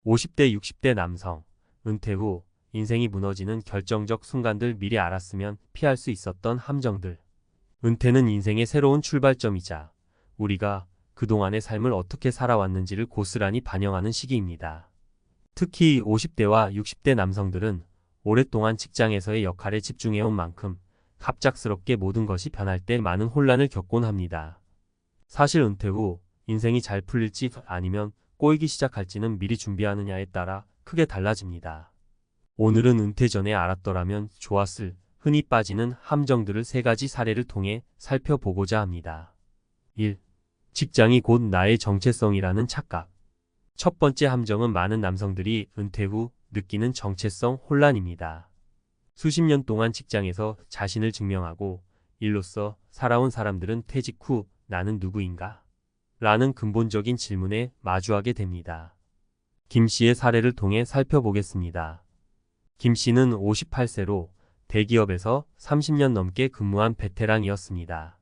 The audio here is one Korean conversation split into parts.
50대, 60대 남성, 은퇴 후 인생이 무너지는 결정적 순간들 미리 알았으면 피할 수 있었던 함정들. 은퇴는 인생의 새로운 출발점이자 우리가 그동안의 삶을 어떻게 살아왔는지를 고스란히 반영하는 시기입니다. 특히 50대와 60대 남성들은 오랫동안 직장에서의 역할에 집중해온 만큼 갑작스럽게 모든 것이 변할 때 많은 혼란을 겪곤 합니다. 사실 은퇴 후 인생이 잘 풀릴지 아니면 꼬이기 시작할지는 미리 준비하느냐에 따라 크게 달라집니다. 오늘은 은퇴 전에 알았더라면 좋았을 흔히 빠지는 함정들을 3가지 사례를 통해 살펴보고자 합니다. 1. 직장이 곧 나의 정체성이라는 착각. 첫 번째 함정은 많은 남성들이 은퇴 후 느끼는 정체성 혼란입니다. 수십 년 동안 직장에서 자신을 증명하고 일로서 살아온 사람들은 퇴직 후 나는 누구인가? 라는 근본적인 질문에 마주하게 됩니다. 김 씨의 사례를 통해 살펴보겠습니다. 김 씨는 58세로 대기업에서 30년 넘게 근무한 베테랑이었습니다.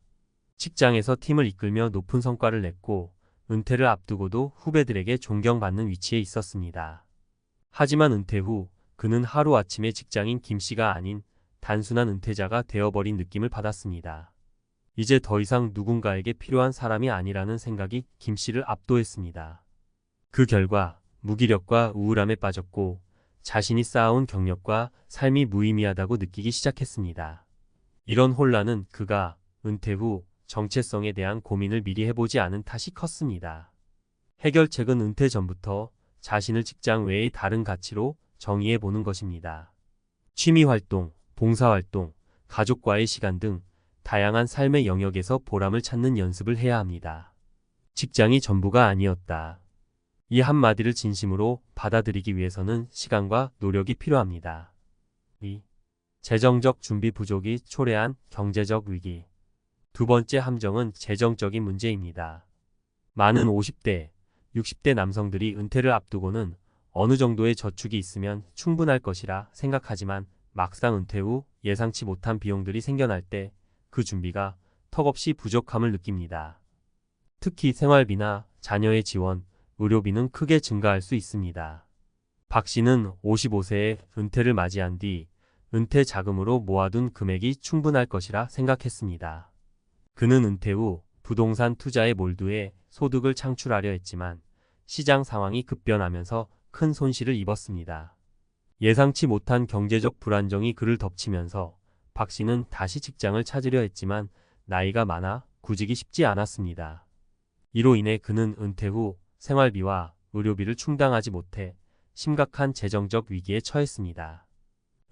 직장에서 팀을 이끌며 높은 성과를 냈고 은퇴를 앞두고도 후배들에게 존경받는 위치에 있었습니다. 하지만 은퇴 후 그는 하루아침에 직장인 김 씨가 아닌 단순한 은퇴자가 되어버린 느낌을 받았습니다. 이제 더 이상 누군가에게 필요한 사람이 아니라는 생각이 김 씨를 압도했습니다. 그 결과 무기력과 우울함에 빠졌고 자신이 쌓아온 경력과 삶이 무의미하다고 느끼기 시작했습니다. 이런 혼란은 그가 은퇴 후 정체성에 대한 고민을 미리 해보지 않은 탓이 컸습니다. 해결책은 은퇴 전부터 자신을 직장 외의 다른 가치로 정의해보는 것입니다. 취미활동, 봉사활동, 가족과의 시간 등 다양한 삶의 영역에서 보람을 찾는 연습을 해야 합니다. 직장이 전부가 아니었다. 이 한마디를 진심으로 받아들이기 위해서는 시간과 노력이 필요합니다. 2. 재정적 준비 부족이 초래한 경제적 위기. 두 번째 함정은 재정적인 문제입니다. 많은 50대, 60대 남성들이 은퇴를 앞두고는 어느 정도의 저축이 있으면 충분할 것이라 생각하지만 막상 은퇴 후 예상치 못한 비용들이 생겨날 때 그 준비가 턱없이 부족함을 느낍니다. 특히 생활비나 자녀의 지원, 의료비는 크게 증가할 수 있습니다. 박 씨는 55세에 은퇴를 맞이한 뒤 은퇴 자금으로 모아둔 금액이 충분할 것이라 생각했습니다. 그는 은퇴 후 부동산 투자에 몰두해 소득을 창출하려 했지만 시장 상황이 급변하면서 큰 손실을 입었습니다. 예상치 못한 경제적 불안정이 그를 덮치면서 박 씨는 다시 직장을 찾으려 했지만 나이가 많아 구직이 쉽지 않았습니다. 이로 인해 그는 은퇴 후 생활비와 의료비를 충당하지 못해 심각한 재정적 위기에 처했습니다.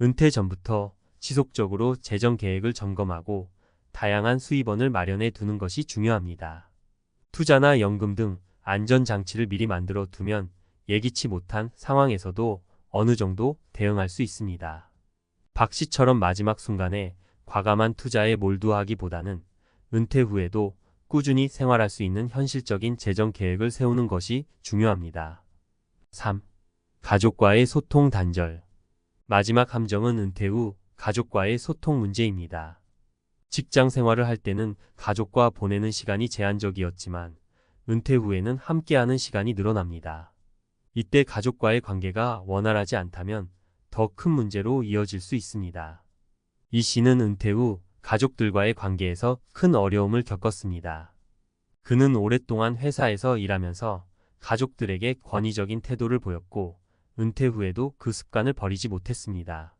은퇴 전부터 지속적으로 재정 계획을 점검하고 다양한 수입원을 마련해 두는 것이 중요합니다. 투자나 연금 등 안전장치를 미리 만들어 두면 예기치 못한 상황에서도 어느 정도 대응할 수 있습니다. 박 씨처럼 마지막 순간에 과감한 투자에 몰두하기보다는 은퇴 후에도 꾸준히 생활할 수 있는 현실적인 재정 계획을 세우는 것이 중요합니다. 3. 가족과의 소통 단절. 마지막 함정은 은퇴 후 가족과의 소통 문제입니다. 직장 생활을 할 때는 가족과 보내는 시간이 제한적이었지만 은퇴 후에는 함께하는 시간이 늘어납니다. 이때 가족과의 관계가 원활하지 않다면 더 큰 문제로 이어질 수 있습니다. 이 씨는 은퇴 후 가족들과의 관계에서 큰 어려움을 겪었습니다. 그는 오랫동안 회사에서 일하면서 가족들에게 권위적인 태도를 보였고 은퇴 후에도 그 습관을 버리지 못했습니다.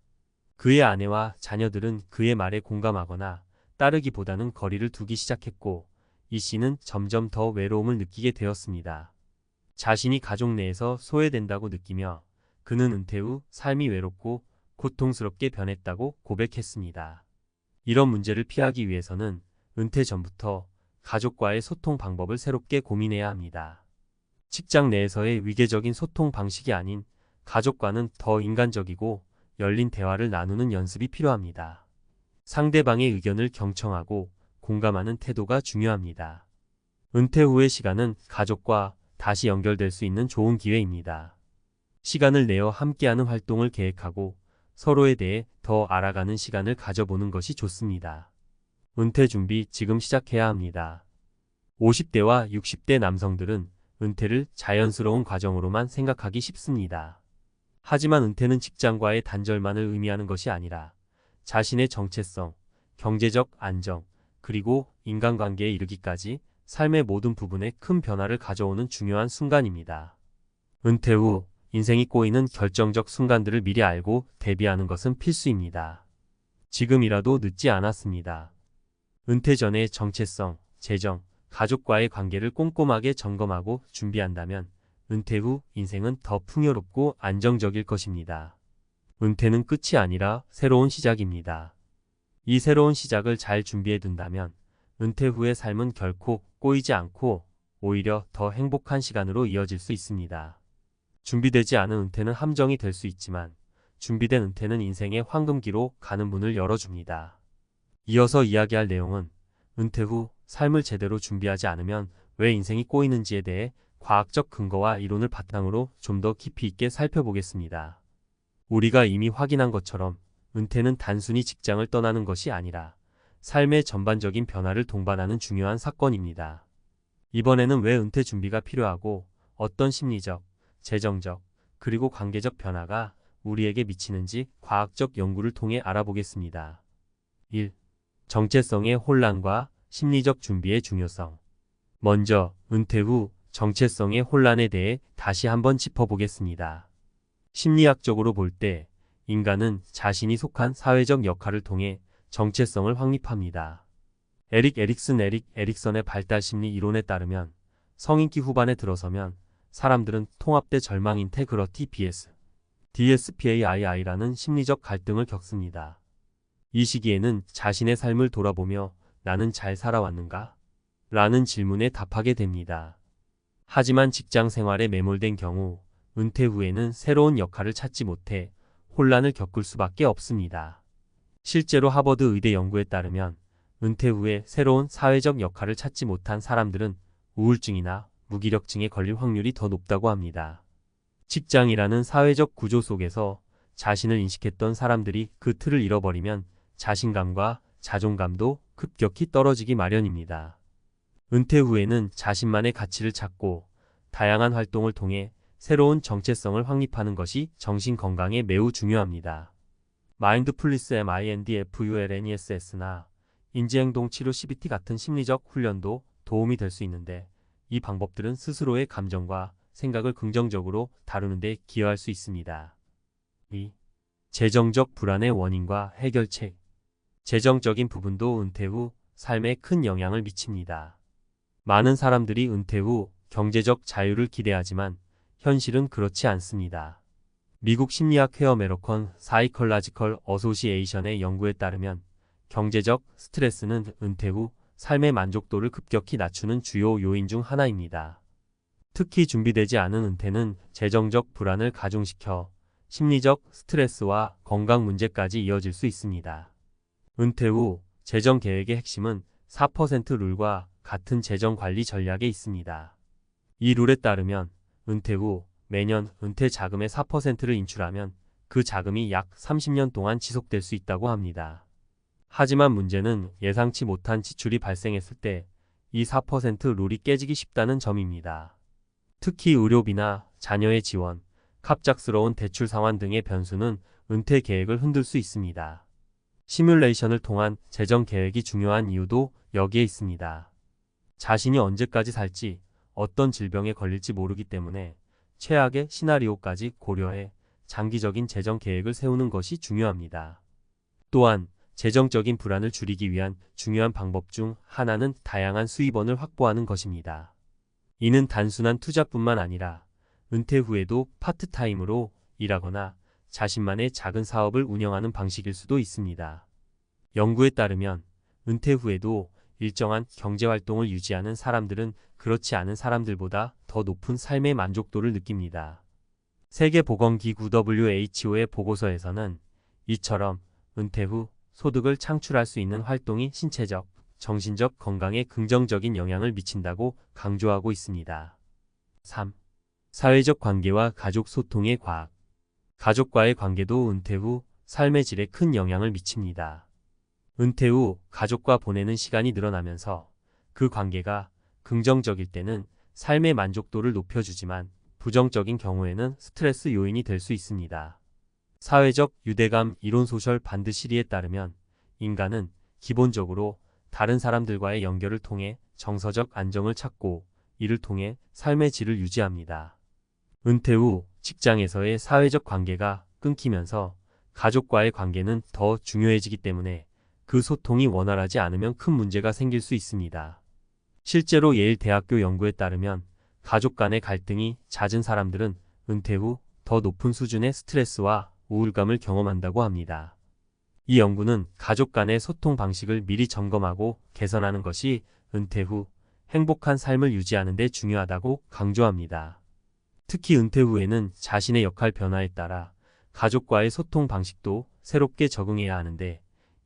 그의 아내와 자녀들은 그의 말에 공감하거나 따르기보다는 거리를 두기 시작했고 이 씨는 점점 더 외로움을 느끼게 되었습니다. 자신이 가족 내에서 소외된다고 느끼며 그는 은퇴 후 삶이 외롭고 고통스럽게 변했다고 고백했습니다. 이런 문제를 피하기 위해서는 은퇴 전부터 가족과의 소통 방법을 새롭게 고민해야 합니다. 직장 내에서의 위계적인 소통 방식이 아닌 가족과는 더 인간적이고 열린 대화를 나누는 연습이 필요합니다. 상대방의 의견을 경청하고 공감하는 태도가 중요합니다. 은퇴 후의 시간은 가족과 다시 연결될 수 있는 좋은 기회입니다. 시간을 내어 함께하는 활동을 계획하고 서로에 대해 더 알아가는 시간을 가져보는 것이 좋습니다. 은퇴 준비 지금 시작해야 합니다. 50대와 60대 남성들은 은퇴를 자연스러운 과정으로만 생각하기 쉽습니다. 하지만 은퇴는 직장과의 단절만을 의미하는 것이 아니라 자신의 정체성, 경제적 안정, 그리고 인간관계에 이르기까지 삶의 모든 부분에 큰 변화를 가져오는 중요한 순간입니다. 은퇴 후 인생이 꼬이는 결정적 순간들을 미리 알고 대비하는 것은 필수입니다. 지금이라도 늦지 않았습니다. 은퇴 전에 정체성, 재정, 가족과의 관계를 꼼꼼하게 점검하고 준비한다면 은퇴 후 인생은 더 풍요롭고 안정적일 것입니다. 은퇴는 끝이 아니라 새로운 시작입니다. 이 새로운 시작을 잘 준비해 둔다면 은퇴 후의 삶은 결코 꼬이지 않고 오히려 더 행복한 시간으로 이어질 수 있습니다. 준비되지 않은 은퇴는 함정이 될 수 있지만 준비된 은퇴는 인생의 황금기로 가는 문을 열어줍니다. 이어서 이야기할 내용은 은퇴 후 삶을 제대로 준비하지 않으면 왜 인생이 꼬이는지에 대해 과학적 근거와 이론을 바탕으로 좀 더 깊이 있게 살펴보겠습니다. 우리가 이미 확인한 것처럼 은퇴는 단순히 직장을 떠나는 것이 아니라 삶의 전반적인 변화를 동반하는 중요한 사건입니다. 이번에는 왜 은퇴 준비가 필요하고 어떤 심리적, 재정적, 그리고 관계적 변화가 우리에게 미치는지 과학적 연구를 통해 알아보겠습니다. 1. 정체성의 혼란과 심리적 준비의 중요성. 먼저 은퇴 후 정체성의 혼란에 대해 다시 한번 짚어보겠습니다. 심리학적으로 볼 때 인간은 자신이 속한 사회적 역할을 통해 정체성을 확립합니다. 에릭 에릭선의 발달 심리 이론에 따르면 성인기 후반에 들어서면 사람들은 통합대 절망 인테그러티 DSPAII라는 심리적 갈등을 겪습니다. 이 시기에는 자신의 삶을 돌아보며 나는 잘 살아왔는가? 라는 질문에 답하게 됩니다. 하지만 직장 생활에 매몰된 경우 은퇴 후에는 새로운 역할을 찾지 못해 혼란을 겪을 수밖에 없습니다. 실제로 하버드 의대 연구에 따르면 은퇴 후에 새로운 사회적 역할을 찾지 못한 사람들은 우울증이나 무기력증에 걸릴 확률이 더 높다고 합니다. 직장이라는 사회적 구조 속에서 자신을 인식했던 사람들이 그 틀을 잃어버리면 자신감과 자존감도 급격히 떨어지기 마련입니다. 은퇴 후에는 자신만의 가치를 찾고 다양한 활동을 통해 새로운 정체성을 확립하는 것이 정신 건강에 매우 중요합니다. 마인드풀니스 MINDFULNESS나 인지행동 치료 CBT 같은 심리적 훈련도 도움이 될 수 있는데 이 방법들은 스스로의 감정과 생각을 긍정적으로 다루는 데 기여할 수 있습니다. 2. 재정적 불안의 원인과 해결책. 재정적인 부분도 은퇴 후 삶에 큰 영향을 미칩니다. 많은 사람들이 은퇴 후 경제적 자유를 기대하지만 현실은 그렇지 않습니다. 미국 심리학 회원 메로컨 사이컬라지컬 어소시에이션의 연구에 따르면 경제적 스트레스는 은퇴 후 삶의 만족도를 급격히 낮추는 주요 요인 중 하나입니다. 특히 준비되지 않은 은퇴는 재정적 불안을 가중시켜 심리적 스트레스와 건강 문제까지 이어질 수 있습니다. 은퇴 후 재정 계획의 핵심은 4% 룰과 같은 재정 관리 전략에 있습니다. 이 룰에 따르면 은퇴 후 매년 은퇴 자금의 4%를 인출하면 그 자금이 약 30년 동안 지속될 수 있다고 합니다. 하지만 문제는 예상치 못한 지출이 발생했을 때 이 4% 룰이 깨지기 쉽다는 점입니다. 특히 의료비나 자녀의 지원, 갑작스러운 대출 상환 등의 변수는 은퇴 계획을 흔들 수 있습니다. 시뮬레이션을 통한 재정 계획이 중요한 이유도 여기에 있습니다. 자신이 언제까지 살지, 어떤 질병에 걸릴지 모르기 때문에 최악의 시나리오까지 고려해 장기적인 재정 계획을 세우는 것이 중요합니다. 또한 재정적인 불안을 줄이기 위한 중요한 방법 중 하나는 다양한 수입원을 확보하는 것입니다. 이는 단순한 투자뿐만 아니라 은퇴 후에도 파트타임으로 일하거나 자신만의 작은 사업을 운영하는 방식일 수도 있습니다. 연구에 따르면 은퇴 후에도 일정한 경제활동을 유지하는 사람들은 그렇지 않은 사람들보다 더 높은 삶의 만족도를 느낍니다. 세계보건기구 WHO의 보고서에서는 이처럼 은퇴 후 소득을 창출할 수 있는 활동이 신체적, 정신적 건강에 긍정적인 영향을 미친다고 강조하고 있습니다. 3. 사회적 관계와 가족 소통의 과학. 가족과의 관계도 은퇴 후 삶의 질에 큰 영향을 미칩니다. 은퇴 후 가족과 보내는 시간이 늘어나면서 그 관계가 긍정적일 때는 삶의 만족도를 높여주지만 부정적인 경우에는 스트레스 요인이 될 수 있습니다. 사회적 유대감 이론 소설 반드시리에 따르면 인간은 기본적으로 다른 사람들과의 연결을 통해 정서적 안정을 찾고 이를 통해 삶의 질을 유지합니다. 은퇴 후 직장에서의 사회적 관계가 끊기면서 가족과의 관계는 더 중요해지기 때문에 그 소통이 원활하지 않으면 큰 문제가 생길 수 있습니다. 실제로 예일 대학교 연구에 따르면 가족 간의 갈등이 잦은 사람들은 은퇴 후 더 높은 수준의 스트레스와 우울감을 경험한다고 합니다. 이 연구는 가족 간의 소통 방식을 미리 점검하고 개선하는 것이 은퇴 후 행복한 삶을 유지하는 데 중요하다고 강조합니다. 특히 은퇴 후에는 자신의 역할 변화에 따라 가족과의 소통 방식도 새롭게 적응해야 하는데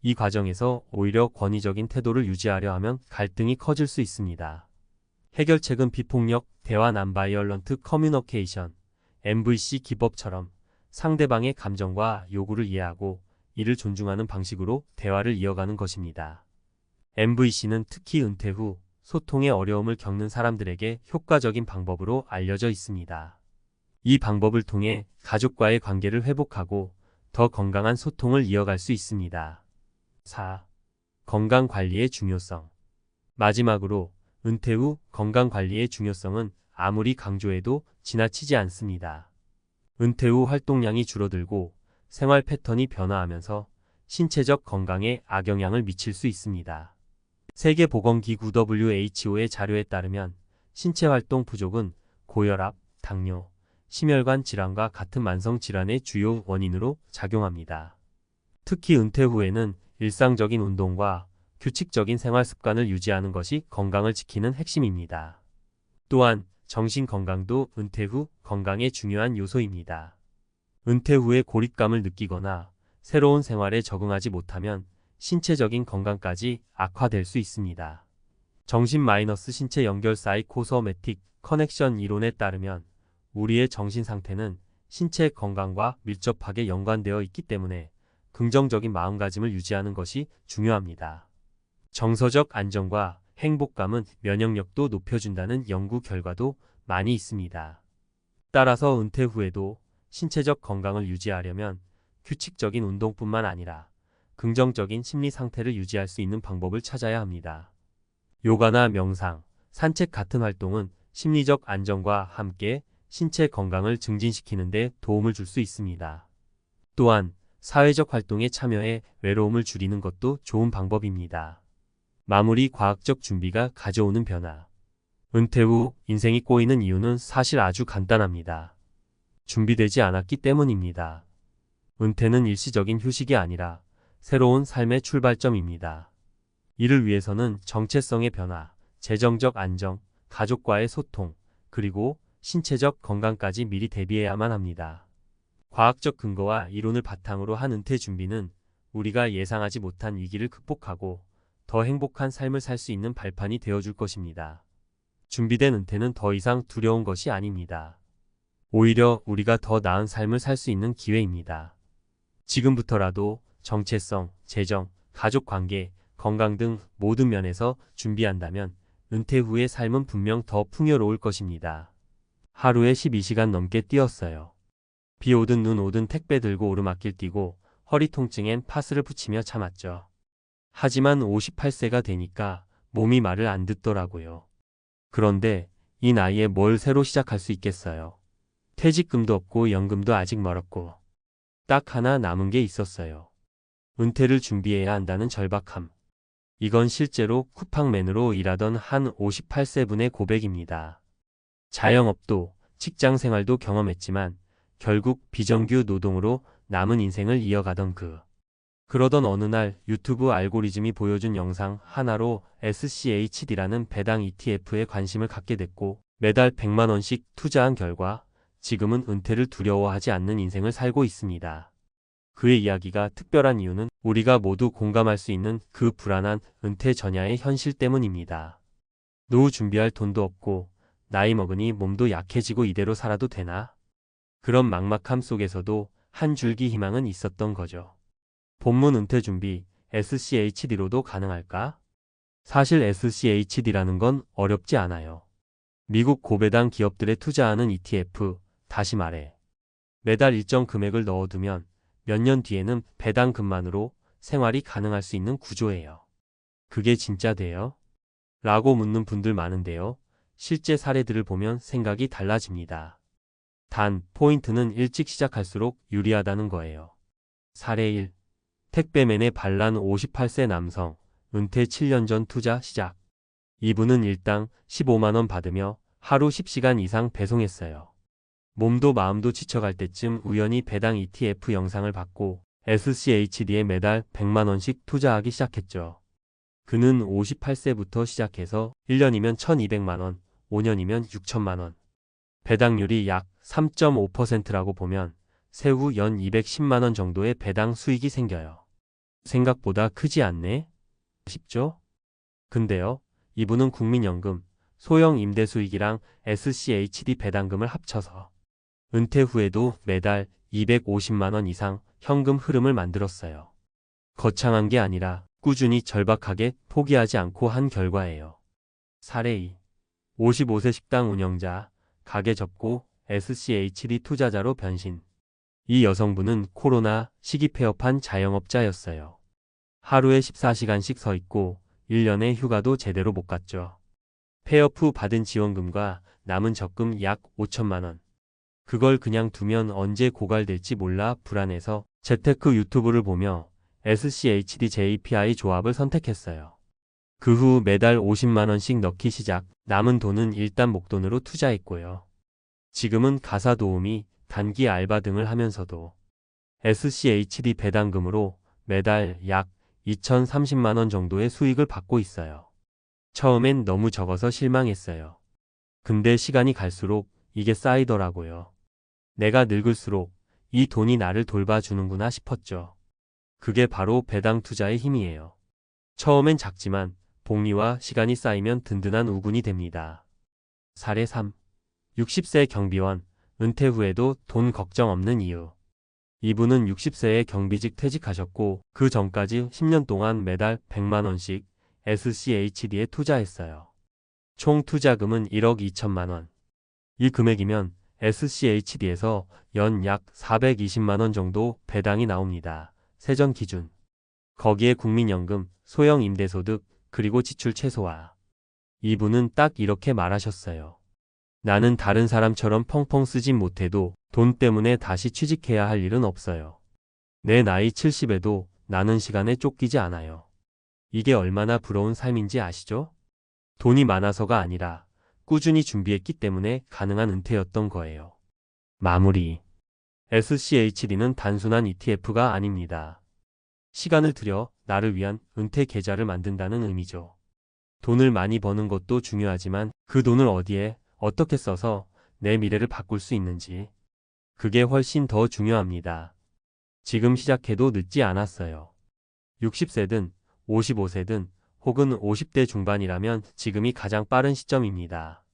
이 과정에서 오히려 권위적인 태도를 유지하려 하면 갈등이 커질 수 있습니다. 해결책은 비폭력, 대화 난바이얼런트 커뮤니케이션, MVC 기법처럼 상대방의 감정과 요구를 이해하고 이를 존중하는 방식으로 대화를 이어가는 것입니다. MVC는 특히 은퇴 후 소통에 어려움을 겪는 사람들에게 효과적인 방법으로 알려져 있습니다. 이 방법을 통해 가족과의 관계를 회복하고 더 건강한 소통을 이어갈 수 있습니다. 4. 건강관리의 중요성. 마지막으로 은퇴 후 건강관리의 중요성은 아무리 강조해도 지나치지 않습니다. 은퇴 후 활동량이 줄어들고 생활 패턴이 변화하면서 신체적 건강에 악영향을 미칠 수 있습니다. 세계보건기구 WHO의 자료에 따르면 신체 활동 부족은 고혈압, 당뇨, 심혈관 질환과 같은 만성 질환의 주요 원인으로 작용합니다. 특히 은퇴 후에는 일상적인 운동과 규칙적인 생활 습관을 유지하는 것이 건강을 지키는 핵심입니다. 또한 정신 건강도 은퇴 후 건강의 중요한 요소입니다. 은퇴 후에 고립감을 느끼거나 새로운 생활에 적응하지 못하면 신체적인 건강까지 악화될 수 있습니다. 정신-신체 연결 사이코소매틱 커넥션 이론에 따르면 우리의 정신 상태는 신체 건강과 밀접하게 연관되어 있기 때문에 긍정적인 마음가짐을 유지하는 것이 중요합니다. 정서적 안정과 행복감은 면역력도 높여준다는 연구 결과도 많이 있습니다. 따라서 은퇴 후에도 신체적 건강을 유지하려면 규칙적인 운동뿐만 아니라 긍정적인 심리 상태를 유지할 수 있는 방법을 찾아야 합니다. 요가나 명상, 산책 같은 활동은 심리적 안정과 함께 신체 건강을 증진시키는 데 도움을 줄 수 있습니다. 또한 사회적 활동에 참여해 외로움을 줄이는 것도 좋은 방법입니다. 마무리 과학적 준비가 가져오는 변화. 은퇴 후 인생이 꼬이는 이유는 사실 아주 간단합니다. 준비되지 않았기 때문입니다. 은퇴는 일시적인 휴식이 아니라 새로운 삶의 출발점입니다. 이를 위해서는 정체성의 변화, 재정적 안정, 가족과의 소통, 그리고 신체적 건강까지 미리 대비해야만 합니다. 과학적 근거와 이론을 바탕으로 한 은퇴 준비는 우리가 예상하지 못한 위기를 극복하고 더 행복한 삶을 살 수 있는 발판이 되어줄 것입니다. 준비된 은퇴는 더 이상 두려운 것이 아닙니다. 오히려 우리가 더 나은 삶을 살 수 있는 기회입니다. 지금부터라도 정체성, 재정, 가족 관계, 건강 등 모든 면에서 준비한다면 은퇴 후의 삶은 분명 더 풍요로울 것입니다. 하루에 12시간 넘게 뛰었어요. 비 오든 눈 오든 택배 들고 오르막길 뛰고 허리 통증엔 파스를 붙이며 참았죠. 하지만 58세가 되니까 몸이 말을 안 듣더라고요. 그런데 이 나이에 뭘 새로 시작할 수 있겠어요. 퇴직금도 없고 연금도 아직 멀었고 딱 하나 남은 게 있었어요. 은퇴를 준비해야 한다는 절박함. 이건 실제로 쿠팡맨으로 일하던 한 58세분의 고백입니다. 자영업도 직장 생활도 경험했지만 결국 비정규 노동으로 남은 인생을 이어가던 그러던 어느 날 유튜브 알고리즘이 보여준 영상 하나로 SCHD라는 배당 ETF에 관심을 갖게 됐고 매달 100만 원씩 투자한 결과 지금은 은퇴를 두려워하지 않는 인생을 살고 있습니다. 그의 이야기가 특별한 이유는 우리가 모두 공감할 수 있는 그 불안한 은퇴 전야의 현실 때문입니다. 노후 준비할 돈도 없고 나이 먹으니 몸도 약해지고 이대로 살아도 되나? 그런 막막함 속에서도 한 줄기 희망은 있었던 거죠. 본문 은퇴 준비, SCHD로도 가능할까? 사실 SCHD라는 건 어렵지 않아요. 미국 고배당 기업들에 투자하는 ETF, 다시 말해 매달 일정 금액을 넣어두면 몇 년 뒤에는 배당금만으로 생활이 가능할 수 있는 구조예요. 그게 진짜 돼요? 라고 묻는 분들 많은데요. 실제 사례들을 보면 생각이 달라집니다. 단, 포인트는 일찍 시작할수록 유리하다는 거예요. 사례 1. 택배맨의 반란 58세 남성, 은퇴 7년 전 투자 시작. 이분은 일당 15만원 받으며 하루 10시간 이상 배송했어요. 몸도 마음도 지쳐갈 때쯤 우연히 배당 ETF 영상을 받고 SCHD에 매달 100만원씩 투자하기 시작했죠. 그는 58세부터 시작해서 1년이면 1200만원, 5년이면 6천만원. 배당률이 약 3.5%라고 보면 세후 연 210만원 정도의 배당 수익이 생겨요. 생각보다 크지 않네? 싶죠? 근데요, 이분은 국민연금, 소형 임대 수익이랑 SCHD 배당금을 합쳐서 은퇴 후에도 매달 250만원 이상 현금 흐름을 만들었어요. 거창한 게 아니라 꾸준히 절박하게 포기하지 않고 한 결과예요. 사례 2. 55세 식당 운영자, 가게 접고 SCHD 투자자로 변신. 이 여성분은 코로나 시기 폐업한 자영업자였어요. 하루에 14시간씩 서 있고 1년에 휴가도 제대로 못 갔죠. 폐업 후 받은 지원금과 남은 적금 약 5천만원. 그걸 그냥 두면 언제 고갈될지 몰라 불안해서 재테크 유튜브를 보며 SCHD JPI 조합을 선택했어요. 그 후 매달 50만원씩 넣기 시작, 남은 돈은 일단 목돈으로 투자했고요. 지금은 가사 도우미, 단기 알바 등을 하면서도 SCHD 배당금으로 매달 약 2030만원 정도의 수익을 받고 있어요. 처음엔 너무 적어서 실망했어요. 근데 시간이 갈수록 이게 쌓이더라고요. 내가 늙을수록 이 돈이 나를 돌봐주는구나 싶었죠. 그게 바로 배당 투자의 힘이에요. 처음엔 작지만 복리와 시간이 쌓이면 든든한 우군이 됩니다. 사례 3. 60세 경비원, 은퇴 후에도 돈 걱정 없는 이유. 이분은 60세에 경비직 퇴직하셨고 그 전까지 10년 동안 매달 100만원씩 SCHD에 투자했어요. 총 투자금은 1억 2천만원. 이 금액이면 SCHD에서 연 약 420만원 정도 배당이 나옵니다. 세전 기준. 거기에 국민연금, 소형 임대소득, 그리고 지출 최소화. 이분은 딱 이렇게 말하셨어요. 나는 다른 사람처럼 펑펑 쓰진 못해도 돈 때문에 다시 취직해야 할 일은 없어요. 내 나이 70에도 나는 시간에 쫓기지 않아요. 이게 얼마나 부러운 삶인지 아시죠? 돈이 많아서가 아니라 꾸준히 준비했기 때문에 가능한 은퇴였던 거예요. 마무리. SCHD는 단순한 ETF가 아닙니다. 시간을 들여 나를 위한 은퇴 계좌를 만든다는 의미죠. 돈을 많이 버는 것도 중요하지만 그 돈을 어디에 어떻게 써서 내 미래를 바꿀 수 있는지, 그게 훨씬 더 중요합니다. 지금 시작해도 늦지 않았어요. 60세든 55세든 혹은 50대 중반이라면 지금이 가장 빠른 시점입니다.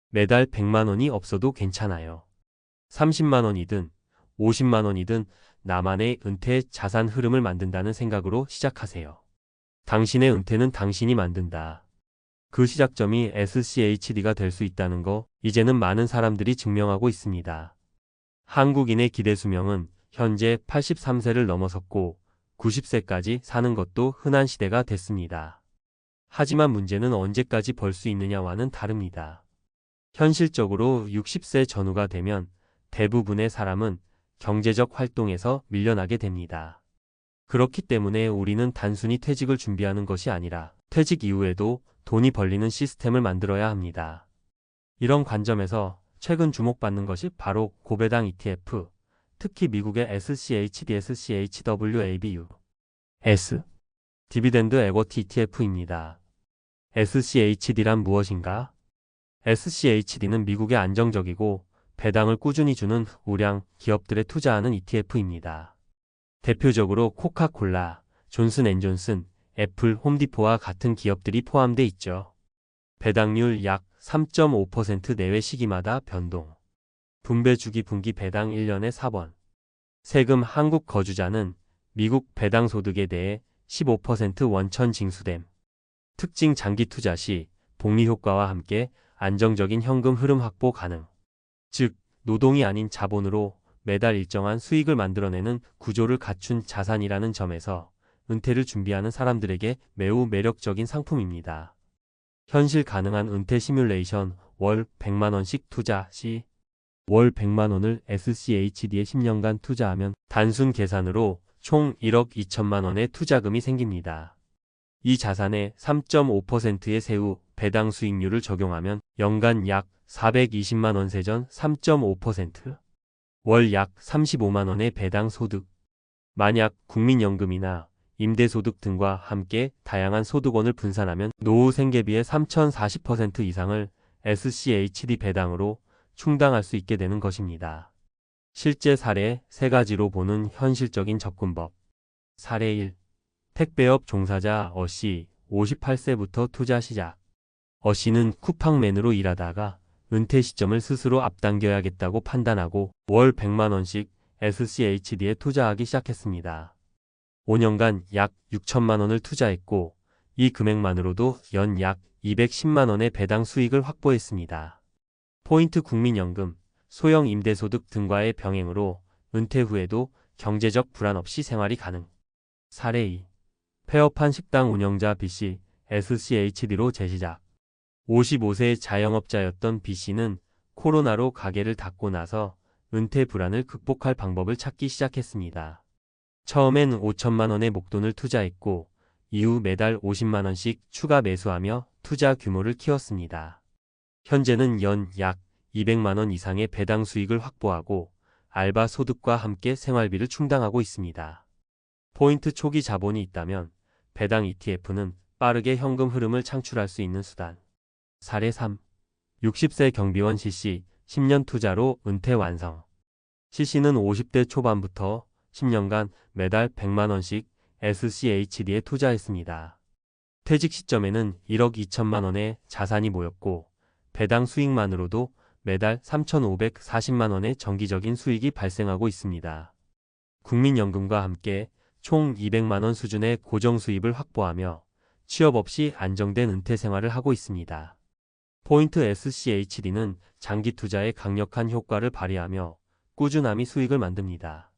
매달 100만원이 없어도 괜찮아요. 30만원이든 50만원이든 나만의 은퇴 자산 흐름을 만든다는 생각으로 시작하세요. 당신의 은퇴는 당신이 만든다. 그 시작점이 SCHD가 될 수 있다는 거 이제는 많은 사람들이 증명하고 있습니다. 한국인의 기대 수명은 현재 83세를 넘어섰고 90세까지 사는 것도 흔한 시대가 됐습니다. 하지만 문제는 언제까지 벌 수 있느냐와는 다릅니다. 현실적으로 60세 전후가 되면 대부분의 사람은 경제적 활동에서 밀려나게 됩니다. 그렇기 때문에 우리는 단순히 퇴직을 준비하는 것이 아니라 퇴직 이후에도 돈이 벌리는 시스템을 만들어야 합니다. 이런 관점에서 최근 주목받는 것이 바로 고배당 ETF, 특히 미국의 SCHD, SCHWABU, 디비덴드 에쿼티 ETF입니다. SCHD란 무엇인가? SCHD는 미국의 안정적이고 배당을 꾸준히 주는 우량 기업들에 투자하는 ETF입니다. 대표적으로 코카콜라, 존슨앤존슨, 애플, 홈디포와 같은 기업들이 포함돼 있죠. 배당률 약 3.5% 내외 시기마다 변동. 분배 주기 분기 배당 1년에 4번. 세금 한국 거주자는 미국 배당 소득에 대해 15% 원천 징수됨. 특징 장기 투자 시 복리 효과와 함께 안정적인 현금 흐름 확보 가능. 즉, 노동이 아닌 자본으로 매달 일정한 수익을 만들어내는 구조를 갖춘 자산이라는 점에서 은퇴를 준비하는 사람들에게 매우 매력적인 상품입니다. 현실 가능한 은퇴 시뮬레이션. 월 100만원씩 투자 시 월 100만원을 SCHD에 10년간 투자하면 단순 계산으로 총 1억 2천만원의 투자금이 생깁니다. 이 자산에 3.5%의 세후 배당 수익률을 적용하면 연간 약 420만원 세전 3.5%, 월 약 35만원의 배당 소득. 만약 국민연금이나 임대소득 등과 함께 다양한 소득원을 분산하면 노후 생계비의 3040% 이상을 SCHD 배당으로 충당할 수 있게 되는 것입니다. 실제 사례 3가지로 보는 현실적인 접근법. 사례 1. 택배업 종사자 어씨 58세부터 투자 시작. 어씨는 쿠팡맨으로 일하다가 은퇴 시점을 스스로 앞당겨야겠다고 판단하고 월 100만원씩 SCHD에 투자하기 시작했습니다. 5년간 약 6천만원을 투자했고 이 금액만으로도 연 약 210만원의 배당 수익을 확보했습니다. 포인트 국민연금, 소형 임대소득 등과의 병행으로 은퇴 후에도 경제적 불안 없이 생활이 가능. 사례 2. 폐업한 식당 운영자 B씨, SCHD로 재시작. 55세 자영업자였던 B씨는 코로나로 가게를 닫고 나서 은퇴 불안을 극복할 방법을 찾기 시작했습니다. 처음엔 5천만원의 목돈을 투자했고 이후 매달 50만원씩 추가 매수하며 투자 규모를 키웠습니다. 현재는 연 약 200만원 이상의 배당 수익을 확보하고 알바 소득과 함께 생활비를 충당하고 있습니다. 포인트 초기 자본이 있다면 배당 ETF는 빠르게 현금 흐름을 창출할 수 있는 수단. 사례 3. 60세 경비원 C씨 10년 투자로 은퇴 완성. C씨는 50대 초반부터 10년간 매달 100만원씩 SCHD에 투자했습니다. 퇴직 시점에는 1억 2천만원의 자산이 모였고 배당 수익만으로도 매달 3,540만원의 정기적인 수익이 발생하고 있습니다. 국민연금과 함께 총 200만원 수준의 고정 수입을 확보하며 취업 없이 안정된 은퇴 생활을 하고 있습니다. 포인트 SCHD는 장기 투자에 강력한 효과를 발휘하며 꾸준함이 수익을 만듭니다.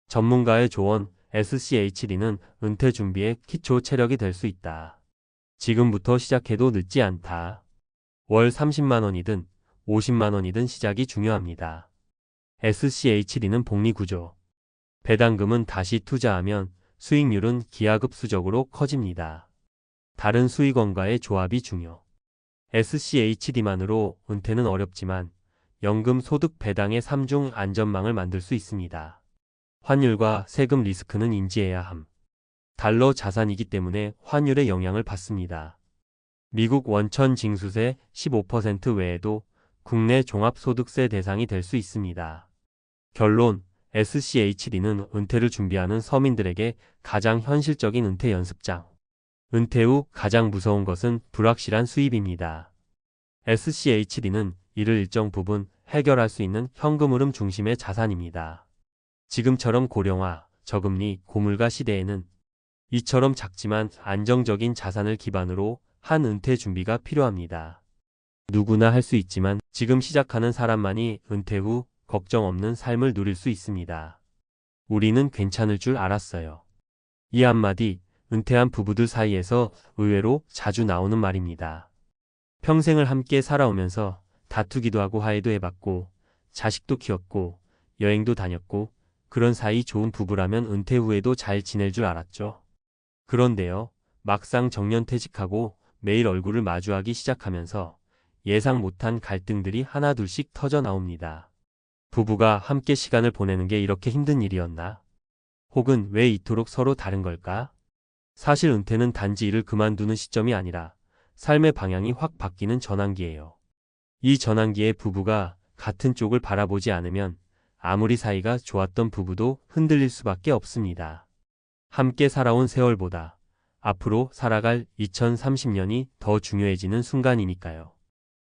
전문가의 조언. SCHD는 은퇴 준비의 기초 체력이 될 수 있다. 지금부터 시작해도 늦지 않다. 월 30만원이든 50만원이든 시작이 중요합니다. SCHD는 복리구조. 배당금은 다시 투자하면 수익률은 기하급수적으로 커집니다. 다른 수익원과의 조합이 중요. SCHD만으로 은퇴는 어렵지만 연금 소득 배당의 3중 안전망을 만들 수 있습니다. 환율과 세금 리스크는 인지해야 함. 달러 자산이기 때문에 환율의 영향을 받습니다. 미국 원천 징수세 15% 외에도 국내 종합소득세 대상이 될 수 있습니다. 결론. SCHD는 은퇴를 준비하는 서민들에게 가장 현실적인 은퇴 연습장. 은퇴 후 가장 무서운 것은 불확실한 수입입니다. SCHD는 이를 일정 부분 해결할 수 있는 현금 흐름 중심의 자산입니다. 지금처럼 고령화, 저금리, 고물가 시대에는 이처럼 작지만 안정적인 자산을 기반으로 한 은퇴 준비가 필요합니다. 누구나 할 수 있지만 지금 시작하는 사람만이 은퇴 후 걱정 없는 삶을 누릴 수 있습니다. 우리는 괜찮을 줄 알았어요. 이 한마디, 은퇴한 부부들 사이에서 의외로 자주 나오는 말입니다. 평생을 함께 살아오면서 다투기도 하고 화해도 해봤고 자식도 키웠고 여행도 다녔고 그런 사이 좋은 부부라면 은퇴 후에도 잘 지낼 줄 알았죠. 그런데요, 막상 정년퇴직하고 매일 얼굴을 마주하기 시작하면서 예상 못한 갈등들이 하나둘씩 터져 나옵니다. 부부가 함께 시간을 보내는 게 이렇게 힘든 일이었나? 혹은 왜 이토록 서로 다른 걸까? 사실 은퇴는 단지 일을 그만두는 시점이 아니라 삶의 방향이 확 바뀌는 전환기예요. 이 전환기에 부부가 같은 쪽을 바라보지 않으면 아무리 사이가 좋았던 부부도 흔들릴 수밖에 없습니다. 함께 살아온 세월보다 앞으로 살아갈 2030년이 더 중요해지는 순간이니까요.